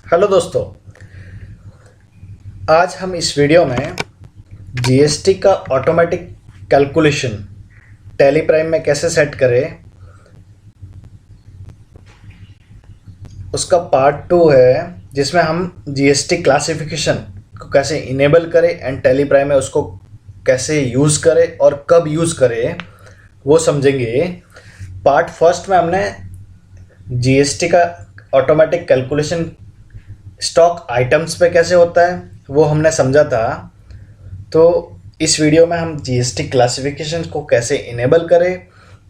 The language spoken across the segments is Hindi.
हेलो दोस्तों, आज हम इस वीडियो में जीएसटी का ऑटोमेटिक कैलकुलेशन टैली प्राइम में कैसे सेट करें उसका पार्ट 2 है, जिसमें हम जीएसटी क्लासिफिकेशन को कैसे इनेबल करें एंड टैली प्राइम में उसको कैसे यूज़ करें और कब यूज़ करें वो समझेंगे। पार्ट फर्स्ट में हमने जीएसटी का ऑटोमेटिक कैलकुलेशन स्टॉक आइटम्स पे कैसे होता है वो हमने समझा था। तो इस वीडियो में हम जीएसटी क्लासिफिकेशन को कैसे इनेबल करें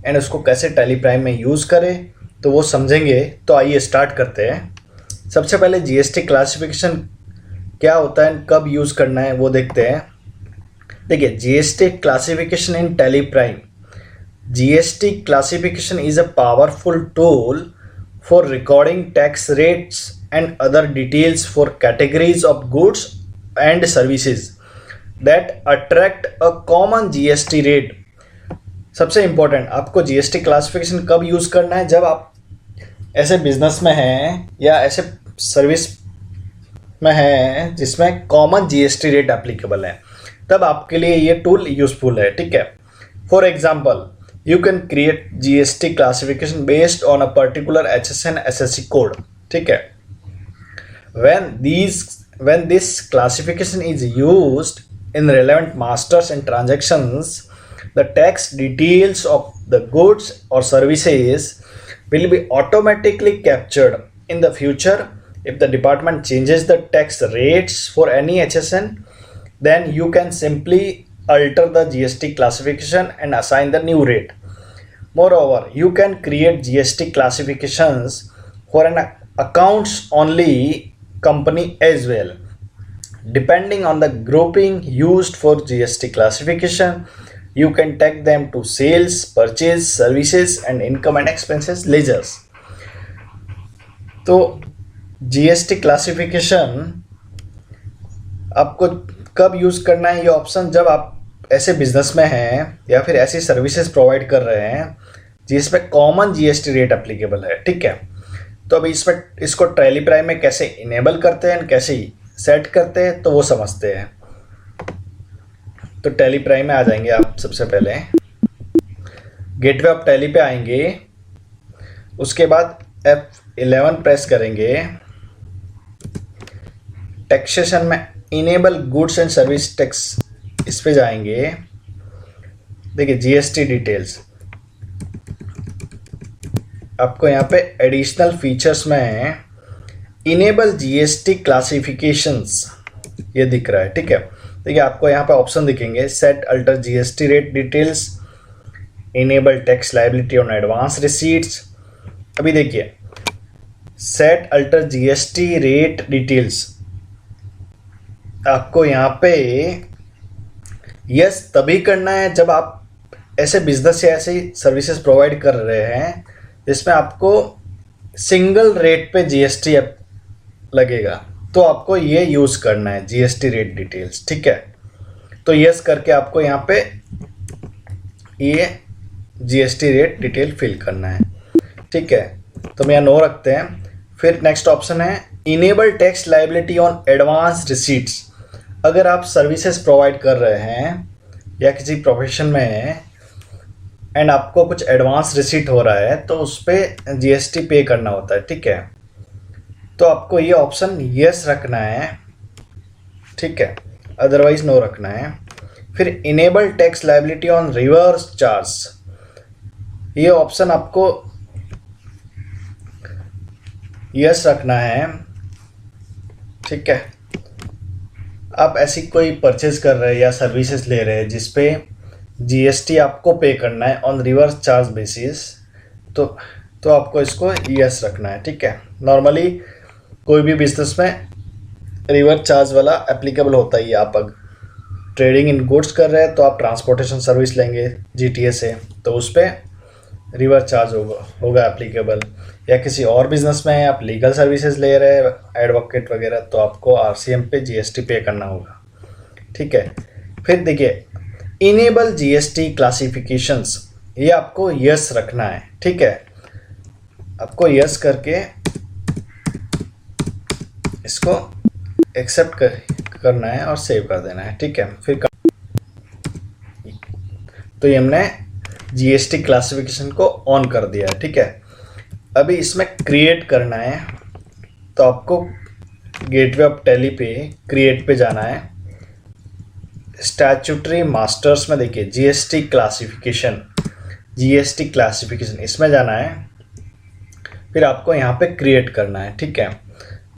एंड उसको कैसे टैली प्राइम में यूज़ करें तो वो समझेंगे। तो आइए स्टार्ट करते हैं। सबसे पहले जीएसटी क्लासिफिकेशन क्या होता है, कब यूज़ करना है वो देखते हैं। देखिए, GST classification in tally prime. GST classification is a powerful tool for recording tax rates and other details for categories of goods and services that attract a common GST rate। सबसे इम्पोर्टेंट, आपको जीएसटी क्लासिफिकेशन कब यूज़ करना है? जब आप ऐसे बिजनेस में हैं या ऐसे सर्विस में हैं जिसमें कॉमन जीएसटी रेट एप्लीकेबल है, तब आपके लिए ये टूल यूज़फुल है। ठीक है, for example you can create GST classification based on a particular HSN SSC code. ठीक है, when this classification is used in relevant masters and transactions, the tax details of the goods or services will be automatically captured. In the future, if the department changes the tax rates for any HSN, then you can simply alter the GST classification and assign the new rate. Moreover, you can create GST classifications for an accounts only company as well. Depending on the grouping used for GST classification, you can tag them to sales, purchase, services and income and expenses ledgers. तो GST क्लासिफिकेशन आपको कब यूज़ करना है ये ऑप्शन? जब आप ऐसे बिजनेस में हैं या फिर ऐसी सर्विसेज प्रोवाइड कर रहे हैं जिसमें कॉमन जीएसटी रेट एप्लीकेबल है। ठीक है, तो अभी इसमें इसको टैली प्राइम में कैसे इनेबल करते हैं, कैसे सेट करते हैं तो वो समझते हैं। तो टैली प्राइम में आ जाएंगे आप। सबसे पहले गेटवे ऑफ टैली पे आएंगे, उसके बाद F11 प्रेस करेंगे। टैक्सेशन में enable goods and service tax, इस पे जाएंगे। देखिए, जीएसटी डिटेल्स, आपको यहाँ पे एडिशनल फीचर्स में इनेबल जीएसटी क्लासिफिकेशंस ये दिख रहा है। ठीक है, देखिए आपको यहाँ पे ऑप्शन दिखेंगे, set alter GST rate details, enable tax liability on advance receipts. अभी देखिए, set alter GST rate details, आपको यहाँ पे यस तभी करना है जब आप ऐसे बिजनेस या ऐसी सर्विसेज प्रोवाइड कर रहे हैं जिसमें आपको सिंगल रेट पे जीएसटी लगेगा, तो आपको ये यूज़ करना है जीएसटी रेट डिटेल्स। ठीक है, तो यस करके आपको यहाँ पे ये जीएसटी रेट डिटेल फिल करना है। ठीक है, तो हम यहाँ नो रखते हैं। फिर नेक्स्ट ऑप्शन है enable tax liability on advance receipts. अगर आप सर्विसेज प्रोवाइड कर रहे हैं या किसी प्रोफेशन में हैं एंड आपको कुछ एडवांस रिसीट हो रहा है तो उस पर जीएसटी पे करना होता है। ठीक है, तो आपको ये ऑप्शन यस रखना है। ठीक है, अदरवाइज नो रखना है। फिर enable tax liability on reverse charge, ये ऑप्शन आपको यस रखना है। ठीक है, आप ऐसी कोई परचेज कर रहे हैं या सर्विसेज ले रहे हैं जिस पे जीएसटी आपको पे करना है ऑन रिवर्स चार्ज बेसिस, तो आपको इसको यस रखना है। ठीक है, नॉर्मली कोई भी बिजनेस में रिवर्स चार्ज वाला एप्लीकेबल होता ही है। आप अगर ट्रेडिंग इन गुड्स कर रहे हैं तो आप ट्रांसपोर्टेशन सर्विस लेंगे जीटीए से, तो उस पर रिवर्स चार्ज होगा एप्लीकेबल। या किसी और बिजनेस में आप लीगल सर्विसेज ले रहे हैं, एडवोकेट वगैरह, तो आपको आरसीएम पे जीएसटी पे करना होगा। ठीक है, फिर देखिए इनेबल जीएसटी क्लासिफिकेशंस, ये आपको यस रखना है। ठीक है, आपको यस करके इसको एक्सेप्ट करना है और सेव कर देना है, ठीक है। फिर तो ये हमने जीएसटी क्लासिफिकेशन को ऑन कर दिया है, ठीक है। अभी इसमें क्रिएट करना है, तो आपको गेटवे ऑफ टैली पे क्रिएट पे जाना है। स्टैट्यूटरी मास्टर्स में देखिए जीएसटी क्लासिफिकेशन इसमें जाना है। फिर आपको यहाँ पे क्रिएट करना है, ठीक है।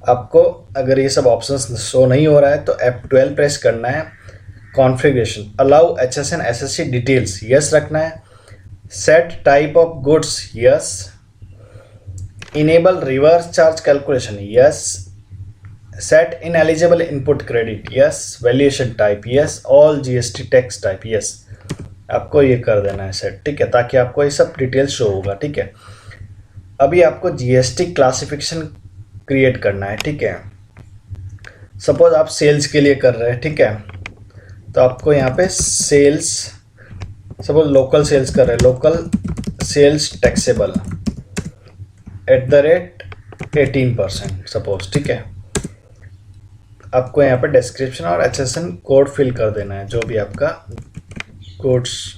आपको अगर ये सब ऑप्शंस शो नहीं हो रहा है तो F12 प्रेस करना है। Configuration allow HSN SSC details yes रखना है। Set type of goods yes. Enable reverse charge calculation yes. Set in eligible input credit yes. Valuation type yes. All GST tax type yes. आपको ये कर देना है सेट, ठीक है, ताकि आपको ये सब डिटेल्स शो होगा, ठीक है। अभी आपको GST क्लासिफिकेशन क्रिएट करना है, ठीक है। सपोज आप सेल्स के लिए कर रहे हैं, ठीक है, तो आपको यहाँ पे सेल्स, सपोज लोकल सेल्स कर रहे हैं, लोकल सेल्स टैक्सेबल @18% सपोज, ठीक है। आपको यहाँ पे डिस्क्रिप्शन और HSN कोड फिल कर देना है, जो भी आपका गुड्स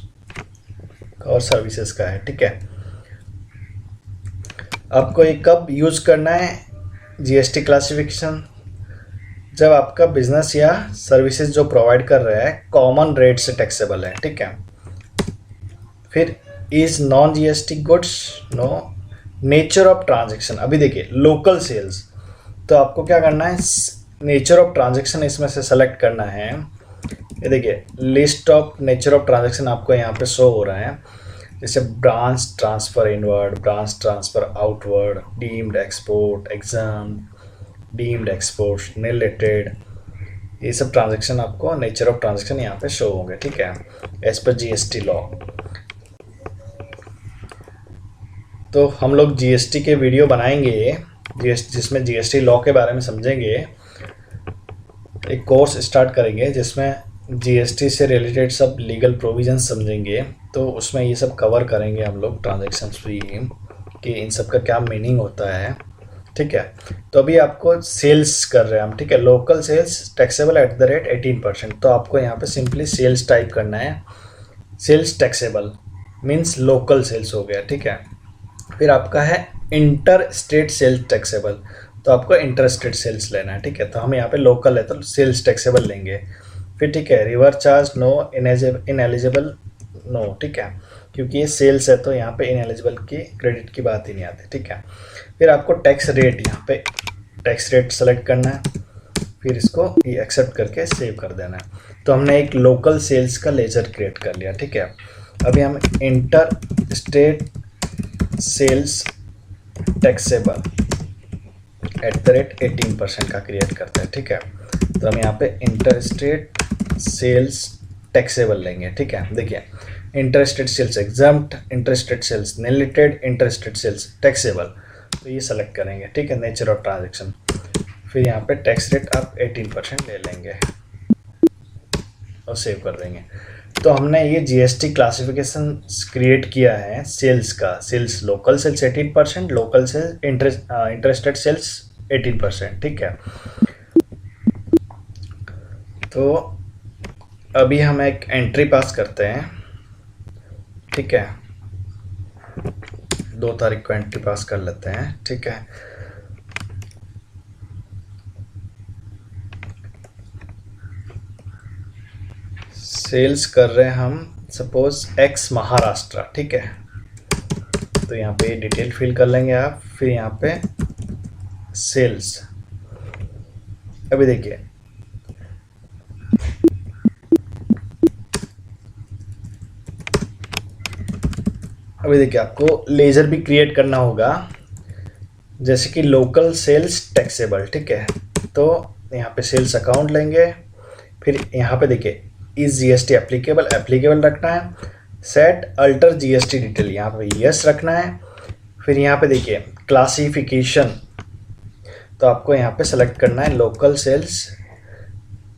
और सर्विसेज का है, ठीक है। आपको ये कब यूज़ करना है GST क्लासिफिकेशन? जब आपका बिजनेस या सर्विसेज जो प्रोवाइड कर रहा है कॉमन रेट से टैक्सेबल है, ठीक है। फिर is non GST goods, no. Nature of transaction, अभी देखिए लोकल सेल्स, तो आपको क्या करना है, नेचर ऑफ ट्रांजैक्शन इसमें से सेलेक्ट करना है। ये देखिए list of nature of transaction आपको यहाँ पे शो हो रहा है, जैसे branch transfer inward, branch transfer outward, deemed export, exam, deemed export, related, ये सब ट्रांजैक्शन आपको नेचर ऑफ ट्रांजैक्शन यहाँ पे शो होंगे, ठीक है, एज पर GST लॉ। तो हम लोग GST के वीडियो बनाएंगे जिसमें GST लॉ के बारे में समझेंगे। एक कोर्स स्टार्ट करेंगे जिसमें GST से रिलेटेड सब लीगल प्रोविजंस समझेंगे, तो उसमें ये सब कवर करेंगे हम लोग ट्रांजैक्शंस भी, कि इन सब का क्या मीनिंग होता है, ठीक है। तो अभी आपको सेल्स कर रहे हैं हम, ठीक है, लोकल सेल्स टैक्सेबल @18%, तो आपको यहाँ पे सिंपली सेल्स टाइप करना है। Sales taxable means local sales हो गया, ठीक है। फिर आपका है इंटर स्टेट सेल्स टैक्सेबल, तो आपको इंटर स्टेट सेल्स लेना है, ठीक है। तो हम यहाँ पे लोकल है तो सेल्स टैक्सेबल लेंगे। फिर ठीक है, reverse charge no, ineligible no, ठीक है, क्योंकि ये सेल्स है तो यहाँ पे इनएलिजिबल की क्रेडिट की बात ही नहीं आती, ठीक है। फिर आपको टैक्स रेट, यहाँ पे टैक्स रेट सेलेक्ट करना है, फिर इसको ये एक्सेप्ट करके सेव कर देना है। तो हमने एक लोकल सेल्स का लेजर क्रिएट कर लिया, ठीक है। अभी हम इंटर स्टेट सेल्स टैक्सेबल @18% का क्रिएट करते हैं, ठीक है। तो हम यहाँ पे इंटर स्टेट सेल्स टैक्सेबल लेंगे, ठीक है। देखिए inter state sales exempt, inter state sales related, inter state sales taxable, तो ये सेलेक्ट करेंगे, ठीक है, नेचर ऑफ ट्रांजैक्शन। फिर यहाँ पे टैक्स रेट आप 18% ले लेंगे और सेव कर देंगे। तो हमने ये GST क्लासिफिकेशन क्रिएट किया है सेल्स का। Sales local sales 18%, local sales inter state sales 18%, ठीक है। तो अभी हम एक एंट्री पास करते हैं, ठीक है, 2 तारीख को एंट्री पास कर लेते हैं, ठीक है। सेल्स कर रहे हैं हम सपोज X महाराष्ट्र, ठीक है। तो यहाँ पे डिटेल फिल कर लेंगे आप। फिर यहाँ पे सेल्स, अभी देखिए आपको लेजर भी क्रिएट करना होगा, जैसे कि लोकल सेल्स टैक्सेबल, ठीक है। तो यहाँ पे सेल्स अकाउंट लेंगे। फिर यहाँ पे देखिए इज GST एप्लीकेबल रखना है। सेट अल्टर GST डिटेल, यहाँ पे यस रखना है। फिर यहाँ पे देखिए क्लासिफिकेशन, तो आपको यहाँ पे सेलेक्ट करना है लोकल सेल्स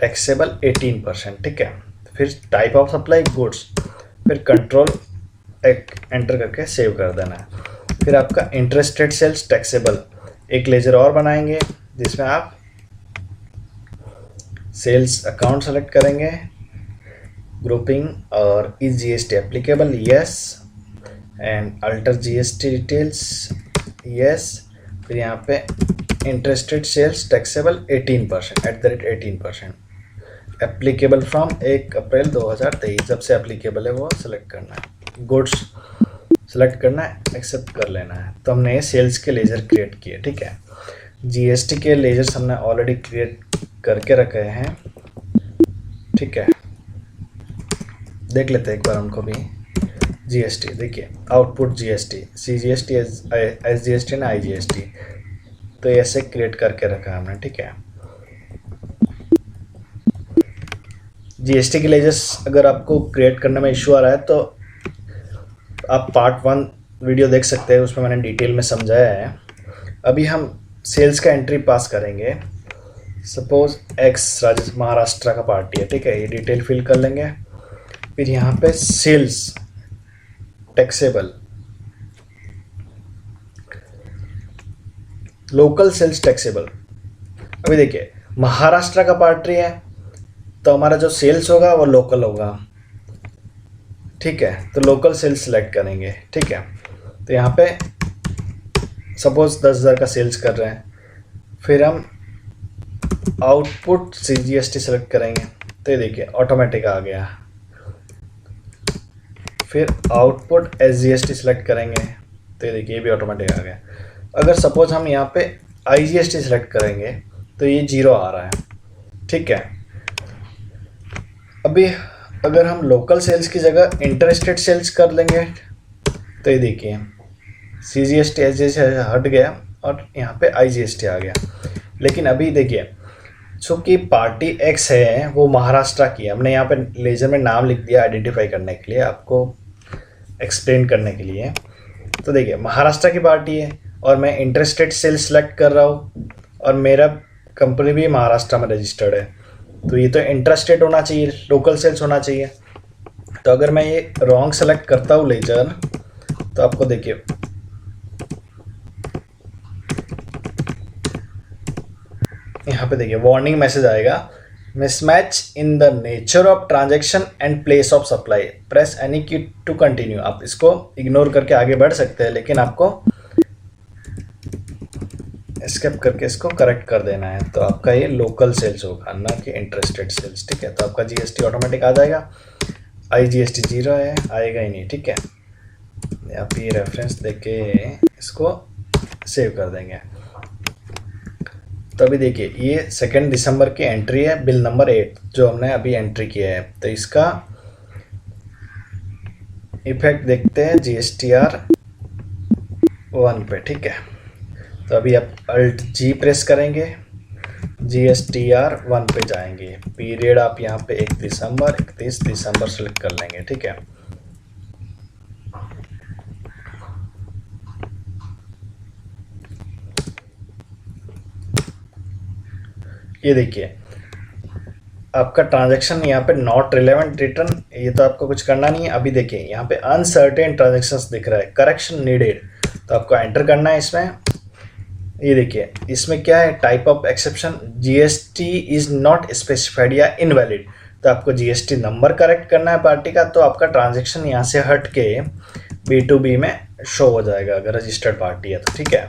टैक्सेबल 18%, ठीक है। फिर टाइप ऑफ सप्लाई गुड्स, फिर कंट्रोल एंटर करके सेव कर देना है। फिर आपका इंटर स्टेट सेल्स टैक्सेबल एक लेजर और बनाएंगे जिसमें आप सेल्स अकाउंट सेलेक्ट करेंगे, ग्रुपिंग और is GST applicable, yes, and alter GST details, yes. फिर यहाँ पे interested sales taxable 18% @18%, applicable from 1 April 2023, जब से एप्लीकेबल है वो सेलेक्ट करना है, गुड्स सेलेक्ट करना है, एक्सेप्ट कर लेना है। तो हमने सेल्स के लेजर क्रिएट किए, ठीक है। जीएसटी के लेजर्स हमने ऑलरेडी क्रिएट करके रखे हैं, ठीक है। देख लेते हैं एक बार उनको भी। जीएसटी देखिए, आउटपुट जीएसटी, सीजीएसटी, एसजीएसटी ना आईजीएसटी, तो ऐसे क्रिएट करके रखा है हमने, ठीक है। जीएसटी के लेजर्स अगर आपको क्रिएट करने में इशू आ रहा है तो आप पार्ट 1 वीडियो देख सकते हैं, उसमें मैंने डिटेल में समझाया है। अभी हम सेल्स का एंट्री पास करेंगे। सपोज एक्स महाराष्ट्र का पार्टी है, ठीक है, ये डिटेल फिल कर लेंगे। फिर यहाँ पे sales taxable, local sales taxable. अभी देखिए महाराष्ट्र का पार्टी है तो हमारा जो सेल्स होगा वो लोकल होगा, ठीक है। तो लोकल सेल्स सेलेक्ट करेंगे, ठीक है। तो यहाँ पे सपोज 10,000 का सेल्स कर रहे हैं। फिर हम आउटपुट सीजीएसटी सेलेक्ट करेंगे, तो ये देखिए ऑटोमेटिक आ गया। फिर आउटपुट एसजीएसटी सेलेक्ट करेंगे, तो ये देखिए ये भी ऑटोमेटिक आ गया। अगर सपोज हम यहाँ पे आईजीएसटी सेलेक्ट करेंगे तो ये 0 आ रहा है, ठीक है। अभी अगर हम लोकल सेल्स की जगह इंटरेस्टेड सेल्स कर लेंगे तो ये देखिए सीजीएसटी एसजीएसटी हट गया और यहाँ पे आईजीएसटी आ गया। लेकिन अभी देखिए चूँकि पार्टी एक्स है वो महाराष्ट्र की है, हमने यहाँ पे लेजर में नाम लिख दिया आइडेंटिफाई करने के लिए, आपको एक्सप्लेन करने के लिए। तो देखिए महाराष्ट्र की पार्टी है और मैं इंटरेस्टेड सेल्स सेलेक्ट कर रहा हूँ और मेरा कंपनी भी महाराष्ट्र में रजिस्टर्ड है, तो ये तो इंटरेस्टेड होना चाहिए, लोकल सेल्स होना चाहिए। तो अगर मैं ये रॉन्ग सेलेक्ट करता हूँ लेजर, तो आपको देखिए यहाँ पे देखिए वार्निंग मैसेज आएगा, mismatch in the nature of transaction and place of supply, press any की टू कंटिन्यू। आप इसको इग्नोर करके आगे बढ़ सकते हैं, लेकिन आपको एस्केप करके इसको करेक्ट कर देना है। तो आपका ये लोकल सेल्स होगा, ना कि इंटरेस्टेड सेल्स, ठीक है। तो आपका जीएसटी ऑटोमेटिक आ जाएगा, आईजीएसटी 0 है, आएगा ही नहीं, ठीक है। आप ये रेफरेंस देके इसको सेव कर देंगे। तो अभी देखिए ये 2 दिसंबर की एंट्री है, बिल नंबर 8 जो हमने अभी एंट्री किया है। तो इसका इफेक्ट देखते हैं जीएसटीआर 1 पे, ठीक है। तो अभी आप अल्ट जी प्रेस करेंगे, जीएसटीआर 1 पे जाएंगे। पीरियड आप यहाँ पे 31 दिसंबर सेलेक्ट कर लेंगे, ठीक है। ये देखिए आपका ट्रांजैक्शन यहाँ पे नॉट रिलेवेंट रिटर्न, ये तो आपको कुछ करना नहीं है। अभी देखिए यहाँ पे अनसर्टेन ट्रांजैक्शंस दिख रहा है, करेक्शन नीडेड, तो आपको एंटर करना है इसमें। ये देखिए इसमें क्या है, type of exception GST is not specified या इनवैलिड, तो आपको जीएसटी नंबर करेक्ट करना है पार्टी का। तो आपका ट्रांजैक्शन यहाँ से हट के B2B में शो हो जाएगा अगर रजिस्टर्ड पार्टी है तो, ठीक है।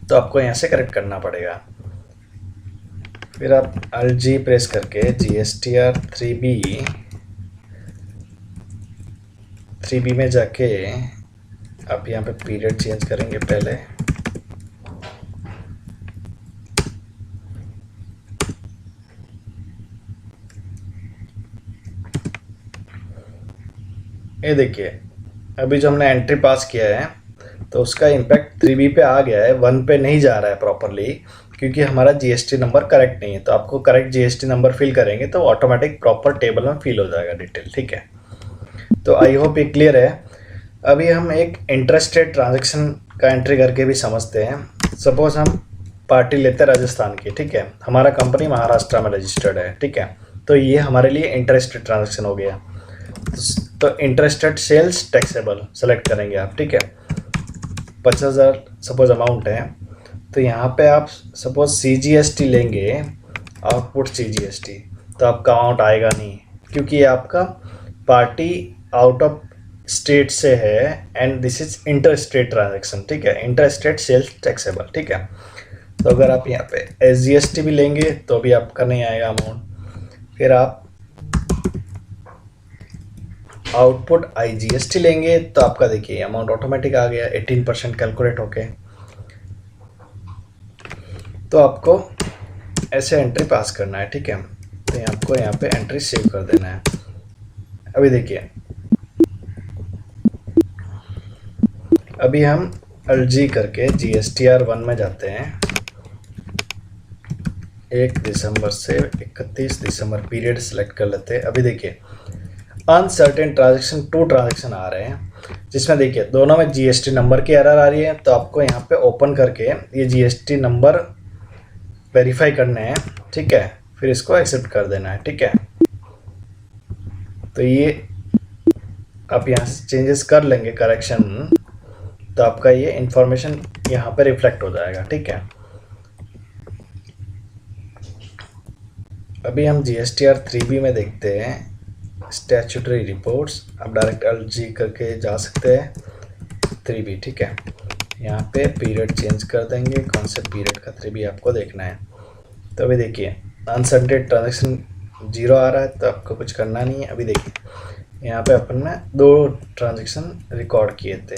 तो आपको यहाँ से करेक्ट करना पड़ेगा। फिर आप अल्ट जी प्रेस करके जीएसटीआर 3B में जाके आप यहाँ पे पीरियड चेंज करेंगे पहले। ये देखिए अभी जो हमने एंट्री पास किया है तो उसका इम्पैक्ट 3B पे आ गया है, 1 पे नहीं जा रहा है प्रॉपरली, क्योंकि हमारा जीएसटी नंबर करेक्ट नहीं है। तो आपको करेक्ट जीएसटी नंबर फिल करेंगे तो ऑटोमेटिक प्रॉपर टेबल में फिल हो जाएगा डिटेल, ठीक है। तो आई होप ये क्लियर है। अभी हम एक इंटरेस्टेड ट्रांजैक्शन का एंट्री करके भी समझते हैं। सपोज हम पार्टी लेते हैं राजस्थान की, ठीक है, हमारा कंपनी महाराष्ट्र में रजिस्टर्ड है, ठीक है। तो ये हमारे लिए इंटरेस्टेड ट्रांजैक्शन हो गया। तो इंटरेस्टेड सेल्स टैक्सेबल सेलेक्ट करेंगे आप, ठीक है। 50,000 सपोज अमाउंट है, तो यहाँ पे आप सपोज सीजीएसटी लेंगे आउटपुट CGST, तो आपका अमाउंट आएगा नहीं, क्योंकि ये आपका पार्टी आउट ऑफ स्टेट से है and this is inter state transaction, ठीक है, इंटर स्टेट सेल्स टैक्सेबल, ठीक है। तो अगर आप यहाँ पे SGST भी लेंगे तो भी आपका नहीं आएगा अमाउंट। फिर आप आउटपुट IGST लेंगे तो आपका देखिए अमाउंट ऑटोमेटिक आ गया 18% कैलकुलेट होके। तो आपको ऐसे एंट्री पास करना है, ठीक है। तो आपको यहाँ पे एंट्री सेव कर देना है। अभी देखिए, अभी हम LG करके GSTR1 में जाते हैं। 1 दिसंबर से 31 दिसंबर पीरियड सेलेक्ट कर लेते हैं। अभी देखिए अनसर्टेन ट्रांजेक्शन 2 ट्रांजेक्शन आ रहे हैं, जिसमें देखिए दोनों में GST नंबर की एरर आ रही है। तो आपको यहाँ पे ओपन करके ये GST नंबर वेरीफाई करने हैं, ठीक है, फिर इसको एक्सेप्ट कर देना है, ठीक है। तो ये आप यहाँ से चेंजेस कर लेंगे, करेक्शन, तो आपका ये इंफॉर्मेशन यहाँ पे रिफ्लेक्ट हो जाएगा, ठीक है। अभी हम GSTR3B में देखते हैं स्टैट्यूटरी रिपोर्ट्स। आप डायरेक्ट LG करके जा सकते हैं 3B, ठीक है। यहाँ पे पीरियड चेंज कर देंगे, कौन से पीरियड का 3B आपको देखना है। तो अभी देखिए अनसर्टेन ट्रांजेक्शन 0 आ रहा है, तो आपको कुछ करना नहीं है। अभी देखिए यहाँ पे अपन ने 2 ट्रांजेक्शन रिकॉर्ड किए थे,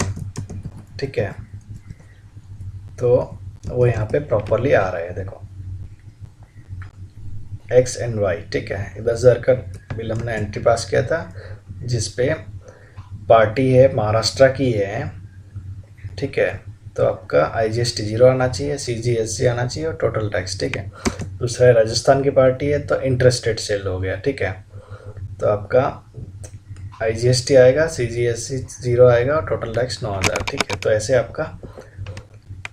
ठीक है, तो वो यहाँ पे प्रॉपरली आ रहा है, देखो X एंड Y, ठीक है। 10,000 का बिल हमने एंट्री पास किया था, जिसपे पार्टी है महाराष्ट्र की है, ठीक है। तो आपका IGST 0 आना चाहिए, CGST आना चाहिए और टोटल टैक्स, ठीक है। दूसरा है राजस्थान की पार्टी है तो इंटरस्टेट सेल हो गया, ठीक है। तो आपका IGST आएगा, CGST 0 आएगा और टोटल टैक्स 9,000, ठीक है। तो ऐसे आपका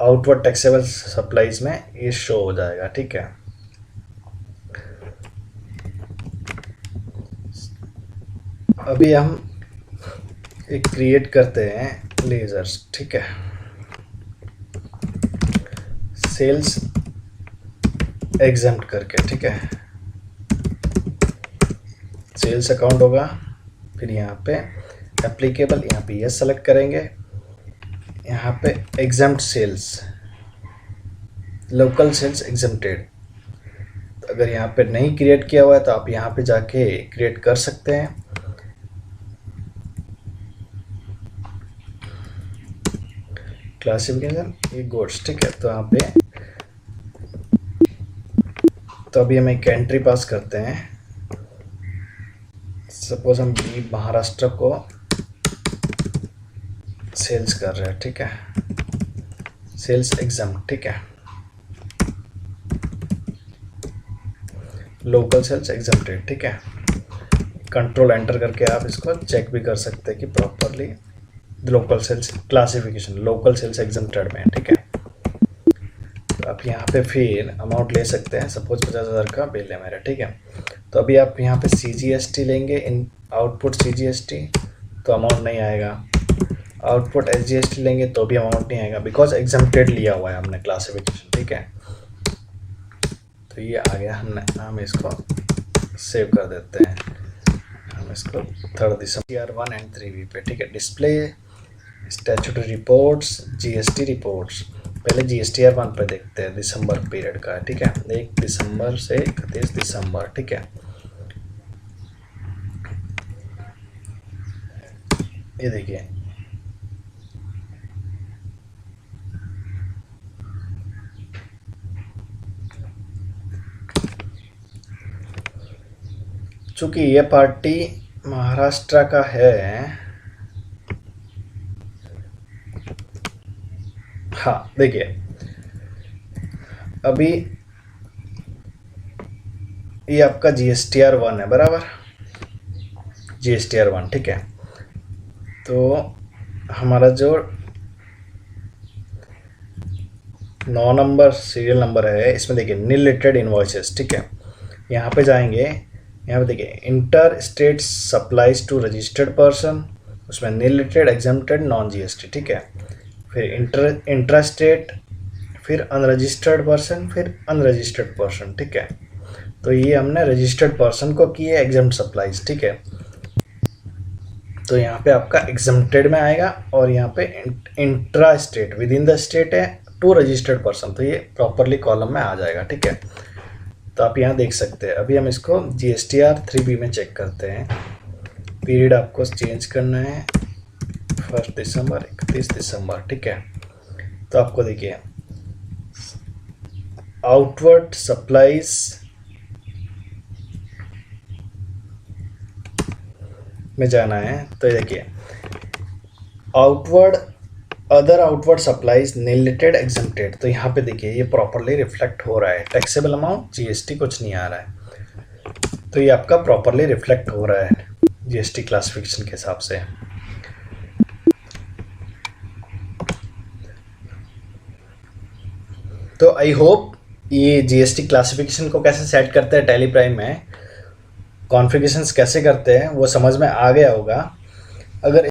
आउटवर्ड टैक्सेबल सप्लाईज में ये शो हो जाएगा, ठीक है। अभी हम एक क्रिएट करते हैं लेजर्स, ठीक है, सेल्स एग्जम्प्ट करके, ठीक है। सेल्स अकाउंट होगा, फिर यहाँ पे एप्लीकेबल, यहाँ पे यस सेलेक्ट करेंगे। यहाँ पे exempt sales, local sales exempted. तो अगर यहाँ पे नहीं क्रिएट किया हुआ है तो आप यहाँ पे जाके क्रिएट कर सकते हैं। क्लासिफिकेशन ये गुड्स, ठीक है। तो यहाँ पे तो अभी हम एक एंट्री पास करते हैं। सपोज हम बी महाराष्ट्र को सेल्स कर रहे हैं, ठीक है, सेल्स एग्जाम, ठीक है, लोकल सेल्स एग्जम्प्टेड, ठीक है। कंट्रोल एंटर करके आप इसको चेक भी कर सकते हैं कि properly local sales classification local sales exempted में, ठीक है। तो आप यहाँ पे फिर अमाउंट ले सकते हैं, सपोज 50,000 का बिल है मेरा, ठीक है। तो अभी आप यहाँ पे CGST लेंगे, इन आउटपुट CGST, तो अमाउंट नहीं आएगा। आउटपुट SGST लेंगे तो भी अमाउंट नहीं आएगा, बिकॉज एग्जम्प्टेड लिया हुआ है हमने क्लासिफिकेशन, ठीक है। तो ये आ गया, हम इसको सेव कर देते हैं। हम इसको 3 दिसंबर TR1 एंड 3B पे, ठीक है। Display statutory reports, GST reports, पहले GSTR1 पे देखते हैं, दिसंबर पीरियड का, ठीक है, 1 दिसंबर से 31 दिसंबर, ठीक है। ये देखिए चूंकि ये पार्टी महाराष्ट्र का है, हाँ देखिए अभी ये आपका GSTR1 है, बराबर, GSTR1, ठीक है। तो हमारा जो 9 नंबर सीरियल नंबर है, इसमें देखिए नील लिटेड इनवॉइसेस, ठीक है। यहाँ पे जाएंगे, यहाँ पे देखिए inter state supplies to registered person, उसमें nil rated exempted non GST, ठीक है। फिर इंट्रा स्टेट, फिर अनरजिस्टर्ड पर्सन, फिर अनरजिस्टर्ड पर्सन, ठीक है। तो ये हमने रजिस्टर्ड पर्सन को की है एग्जम्प्ट सप्लाईज, ठीक है। तो यहाँ पे आपका एग्जम्प्टेड में आएगा और यहाँ पे intra state with in the state है टू रजिस्टर्ड पर्सन, तो ये प्रॉपरली कॉलम में आ जाएगा, ठीक है। तो आप यहाँ देख सकते हैं। अभी हम इसको GSTR 3B में चेक करते हैं। पीरियड आपको चेंज करना है 1 दिसंबर 31 दिसंबर, ठीक है। तो आपको देखिए आउटवर्ड सप्लाईज में जाना है, तो देखिए outward other outward supplies nil rated exempted, तो यहाँ पे देखिए ये प्रॉपरली रिफ्लेक्ट हो रहा है। टैक्सेबल अमाउंट GST कुछ नहीं आ रहा है, तो ये आपका प्रॉपरली रिफ्लेक्ट हो रहा है GST क्लासिफिकेशन के हिसाब से। तो आई होप ये GST क्लासिफिकेशन को कैसे सेट करते हैं टैली प्राइम में, कॉन्फ़िगरेशंस कैसे करते हैं वो समझ में आ गया होगा। अगर